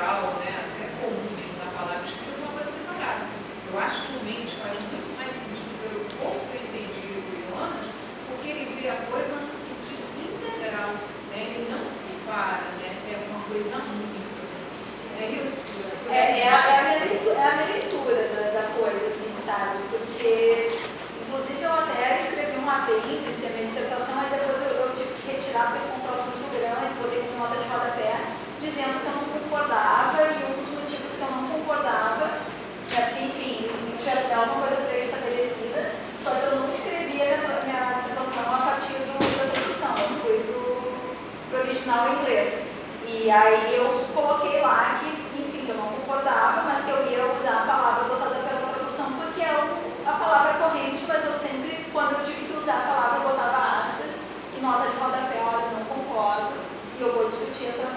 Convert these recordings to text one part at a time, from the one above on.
natural, né, até comum mesmo na palavra espírita, uma coisa separada. Eu acho que o mente faz muito mais sentido pelo pouco que eu entendi do Jonas, porque ele vê a coisa no sentido integral, né, ele não separa, né, é uma coisa única. É isso? É a minha leitura da coisa, assim, sabe? Porque, inclusive, eu até escrevi um apêndice, a minha dissertação, aí depois eu tive que retirar porque foi um troço muito grande, botei com nota de rodapé, dizendo que eu não concordava, e um dos motivos que eu não concordava é porque, enfim, isso já é uma coisa pré-estabelecida, só que eu não escrevi a minha dissertação a partir da tradução, eu fui pro original em inglês. E aí eu coloquei lá que, enfim, que eu não concordava, mas que eu ia usar a palavra adotada pela tradução, porque é a palavra corrente, mas eu sempre, quando eu tive que usar a palavra, eu botava aspas e nota de rodapé, olha, eu não concordo, e eu vou discutir essa,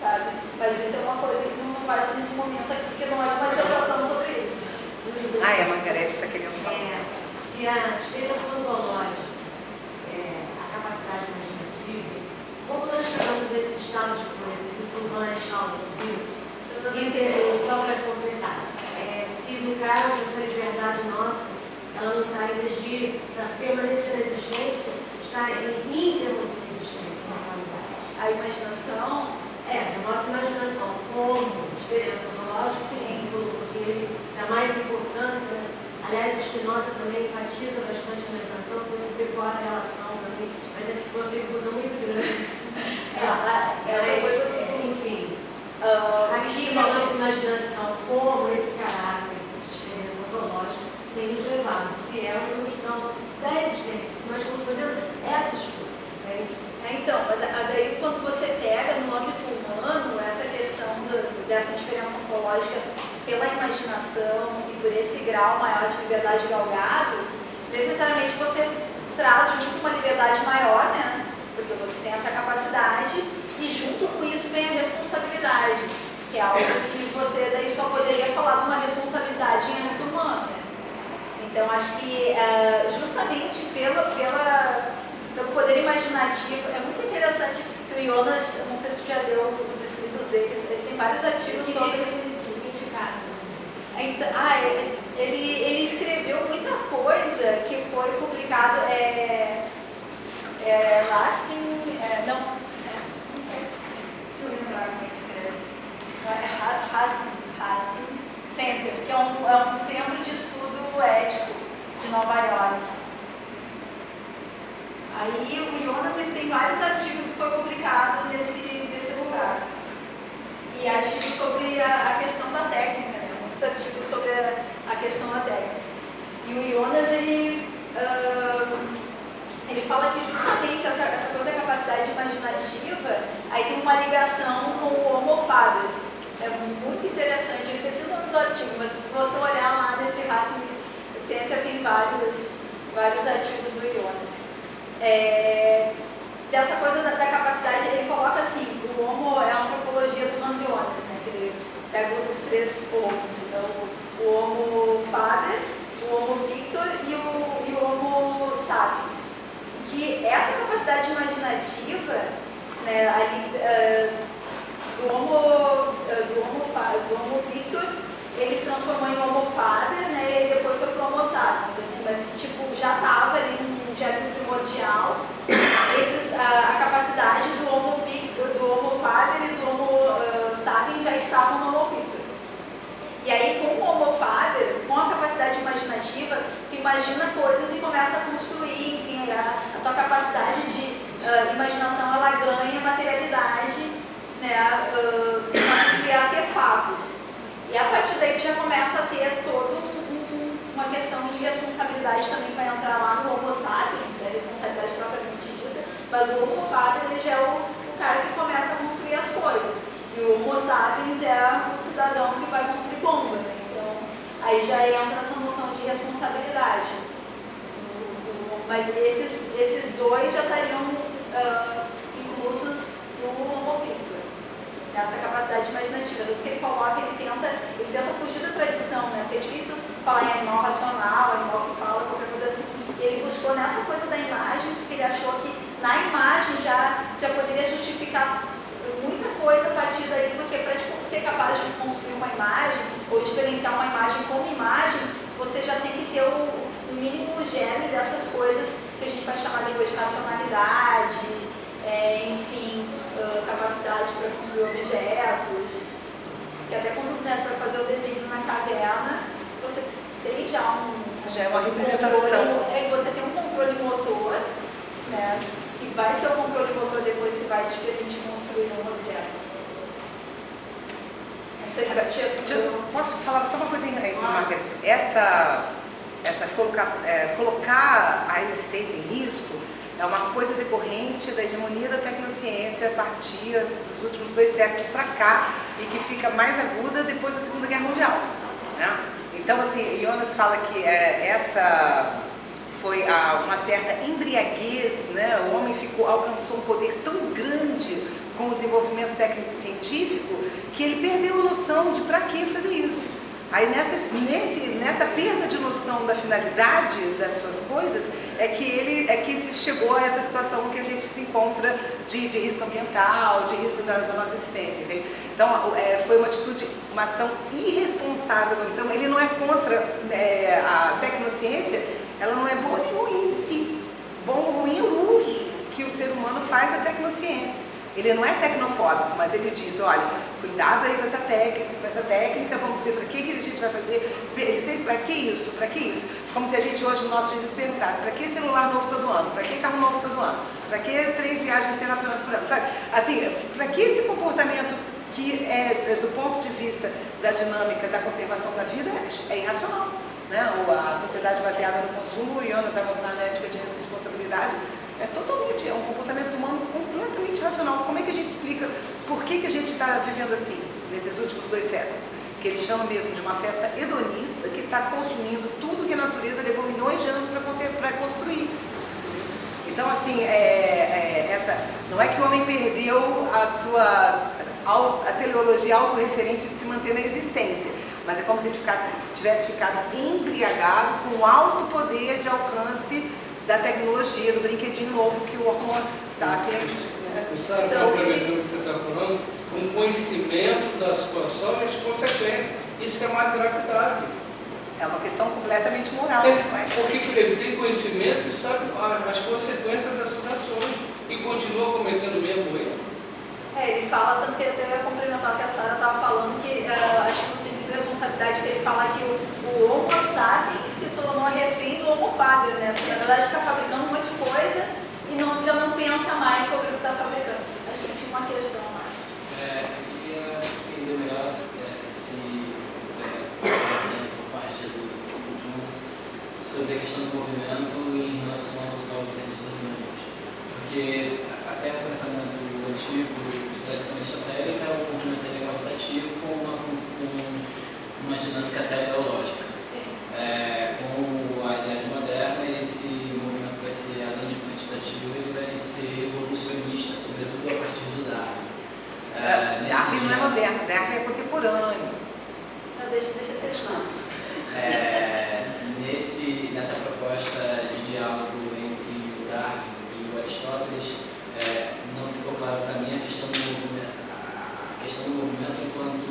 sabe? Mas isso é uma coisa que não vai ser nesse momento aqui, porque não é uma dissertação sobre isso. Ai, a Margarete está querendo falar. Se a experiência ontológica, a capacidade imaginativa, como nós chegamos a esse estado de coisas, se o Silvana fala sobre isso, entendi, só para completar. Se no caso essa liberdade nossa, ela não está em vez de permanecer na existência, está em interromper a existência na realidade. A imaginação, Essa nossa imaginação como diferença ontológica, sim, porque ele dá mais importância, aliás, a Spinoza também enfatiza bastante a meditação, com esse decora a relação também, mas ficou uma pergunta muito grande. Enfim, aqui na nossa imaginação, como esse caráter de diferença ontológica tem nos levado, se é uma ilusão da existência, se nós estamos fazendo essas coisas, entende? então, daí quando você pega no âmbito humano essa questão dessa diferença ontológica pela imaginação e por esse grau maior de liberdade galgado, necessariamente você traz junto uma liberdade maior, né? Porque você tem essa capacidade e junto com isso vem a responsabilidade, que é algo que você daí só poderia falar de uma responsabilidade em âmbito humano. Então, acho que justamente pelo poder imaginativo, é muito interessante que o Jonas, eu não sei se já deu os escritos dele, ele tem vários artigos sobre de casa. então, ele escreveu muita coisa que foi publicado, Lasting, não lembrar como é que escreve, Hastings Center, que é um centro de estudo ético de Nova York. Aí o Jonas ele tem vários artigos que foi publicado nesse lugar. E artigos sobre a questão da técnica, né? Muitos artigos sobre a questão da técnica. E o Jonas, ele fala que justamente essa coisa da capacidade imaginativa, aí tem uma ligação com o Homo faber. É muito interessante, eu esqueci o nome do artigo, mas se você olhar lá nesse Racing Center, tem vários artigos do Jonas. Dessa coisa da capacidade, ele coloca assim, o Homo é a antropologia do Hans Jonas, né, que ele pega os três homos, então o Homo faber, o Homo pictor e o Homo sapiens. Que essa capacidade imaginativa, né, ali, do Homo pictor, ele se transformou em Homo faber, né, e depois foi para o Homo sapiens, assim, mas que tipo, já estava ali num germe primordial, a capacidade do Homo faber e do Homo sapiens já estavam no Homo pictor. E aí, com o Homo faber, com a capacidade imaginativa, tu imagina coisas e começa a construir, enfim, a tua capacidade de imaginação, ela ganha materialidade, né, para construir artefatos. E a partir daí tu já começa a ter toda uma questão de responsabilidade também para entrar lá no Homo sapiens, a responsabilidade propriamente dita, mas o Homo faber ele já é o cara que começa a construir as coisas. E o Homo sapiens é o cidadão que vai construir bomba, né? Então, aí já entra essa noção de responsabilidade. Mas esses dois já estariam inclusos no Homo pictor, nessa capacidade imaginativa. Tudo que ele coloca, ele tenta fugir da tradição, né? Porque é difícil falar em animal racional, animal que fala, qualquer coisa assim. E ele buscou nessa coisa da imagem, porque ele achou que na imagem já poderia justificar muita coisa a partir daí, porque para ser referenciar uma imagem como imagem, você já tem que ter o mínimo germe dessas coisas que a gente vai chamar depois de racionalidade, enfim, capacidade para construir objetos, que até quando tu vai fazer o desenho na caverna, você tem já Isso já é uma representação. Você tem um controle motor, né, que vai ser o controle motor depois que vai te permitir construir um objeto. Não sei se você respondeu. Posso falar só uma coisinha aí, Margareth? Colocar a existência em risco é uma coisa decorrente da hegemonia da tecnociência a partir dos últimos 2 séculos para cá e que fica mais aguda depois da Segunda Guerra Mundial, né? Então, assim, Jonas fala que essa foi uma certa embriaguez, né? O homem alcançou um poder tão grande com o desenvolvimento técnico-científico que ele perdeu a noção de para que fazer isso. Aí nessa perda de noção da finalidade das suas coisas é que se chegou a essa situação que a gente se encontra de risco ambiental, de risco da nossa existência, entende? Então foi uma atitude, uma ação irresponsável. Então ele não é contra a tecnociência, ela não é boa nem ruim em si. Bom ou ruim é o uso que o ser humano faz da tecnociência. Ele não é tecnofóbico, mas ele diz, olha, cuidado aí com essa técnica, vamos ver para que a gente vai fazer, para que isso, para que isso? Como se a gente hoje, no nosso juízo, perguntasse, para que celular novo todo ano? Para que carro novo todo ano? Para que 3 viagens internacionais por ano? Sabe? Assim, para que esse comportamento que do ponto de vista da dinâmica da conservação da vida, é irracional, né? A sociedade baseada no consumo, e Jonas vai mostrar na ética de responsabilidade, é um comportamento humano completamente racional. Como é que a gente explica por que a gente está vivendo assim, nesses últimos 2 séculos? Que eles chamam mesmo de uma festa hedonista que está consumindo tudo que a natureza levou milhões de anos para construir. Então, assim, não é que o homem perdeu a teleologia autorreferente de se manter na existência, mas é como se ele tivesse ficado embriagado com o alto poder de alcance da tecnologia, do brinquedinho novo que o Homo sapiens... O Sara está complementando o que você está falando, com conhecimento da situação e as consequências. Isso que é mais grave. É uma questão completamente moral. Porque ele tem conhecimento e sabe as consequências dessas ações e continua cometendo o mesmo erro. Ele fala, tanto que ele até vai complementar o que a Sara estava falando, que acho que no princípio de responsabilidade que ele fala que o Homo sapiens se tornou refém do Homo faber, né? Porque na verdade fica fabricando um monte de coisa e já não pensa mais sobre o que está fabricando. Acho que tinha uma questão mais. Eu queria entender melhor se por parte do Jonas sobre a questão do movimento em relação aos entes orgânicos. Porque até o pensamento antigo de tradição aristotélica, o movimento é gravitativo com uma dinâmica teleológica. Com a idade moderna, esse movimento vai ser, além de quantitativo, ele vai ser evolucionista, sobretudo a partir do Darwin. Darwin não é moderno, Darwin é contemporâneo. Deixa eu terminar. Nessa proposta de diálogo entre o Darwin e o Aristóteles, não ficou claro para mim a questão do movimento enquanto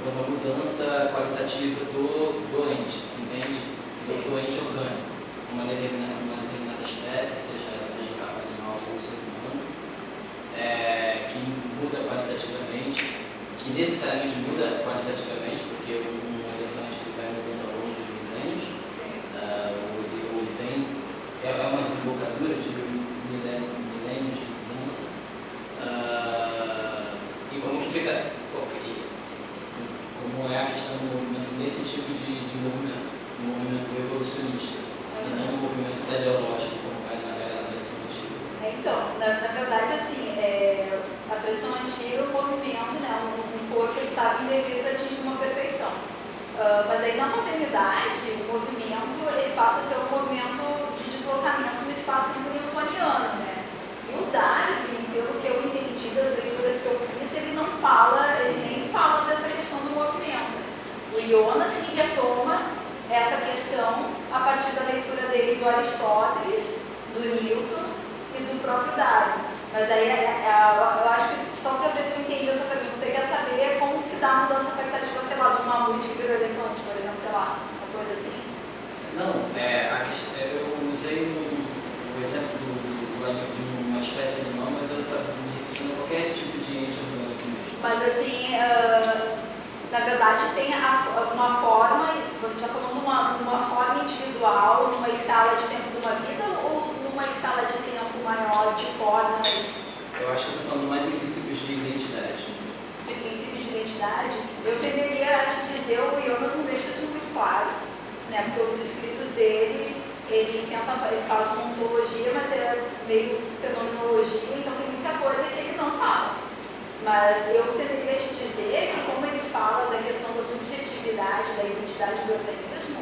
uma mudança qualitativa do ente, entende? Do ente orgânico. Uma determinada espécie, seja vegetal, animal ou ser humano, que muda qualitativamente, que necessariamente muda qualitativamente, porque um elefante vai mudando ao longo dos milênios, ele vem, é uma desembocadura de milênios de mudança, e como que fica, como é a questão do movimento nesse tipo de movimento, um movimento evolucionista, e não um movimento teleológico, como vai na tradição antiga. Então, na verdade, assim, a tradição antiga, o movimento, né, um corpo que estava em dever para atingir uma perfeição. Mas aí na modernidade, o movimento ele passa a ser um movimento de deslocamento no espaço-tempo newtoniano, né? E o Darwin, pelo que eu entendi das leituras que eu fiz, ele nem fala dessa questão do movimento. O Jonas que retoma essa questão a partir da leitura dele do Aristóteles, do Newton e do próprio Darwin. Mas aí eu acho que, só para ver se eu entendi essa pergunta, você quer saber como se dá a mudança Mas assim, na verdade tem uma forma, você está falando uma forma individual, numa escala de tempo de uma vida ou numa escala de tempo maior, de formas? Eu acho que eu estou falando mais em princípios de identidade. De princípio de identidade? Eu tenderia a te dizer, o Jonas não deixa isso muito claro, né? Porque os escritos dele, ele faz uma ontologia, mas é meio fenomenologia, então tem muita coisa que ele não fala. Mas eu tenderia a te dizer que como ele fala da questão da subjetividade, da identidade do organismo,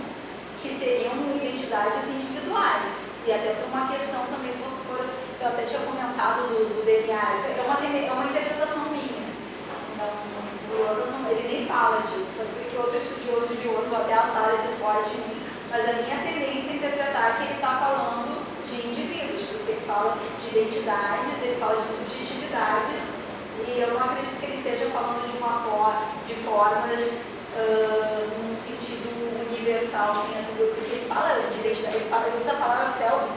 que seriam identidades individuais. E até por uma questão também, se você for, eu até tinha comentado do DNA, isso é uma interpretação minha. O Jonas ele nem fala disso, pode ser que outro estudioso de Jonas, ou até a Sara discorde de mim, mas a minha tendência é interpretar que ele está falando de indivíduos, porque ele fala de identidades, ele fala de subjetividades, e eu não acredito que ele esteja falando de formas num sentido universal, assim, porque ele fala de identidade, ele usa a palavra self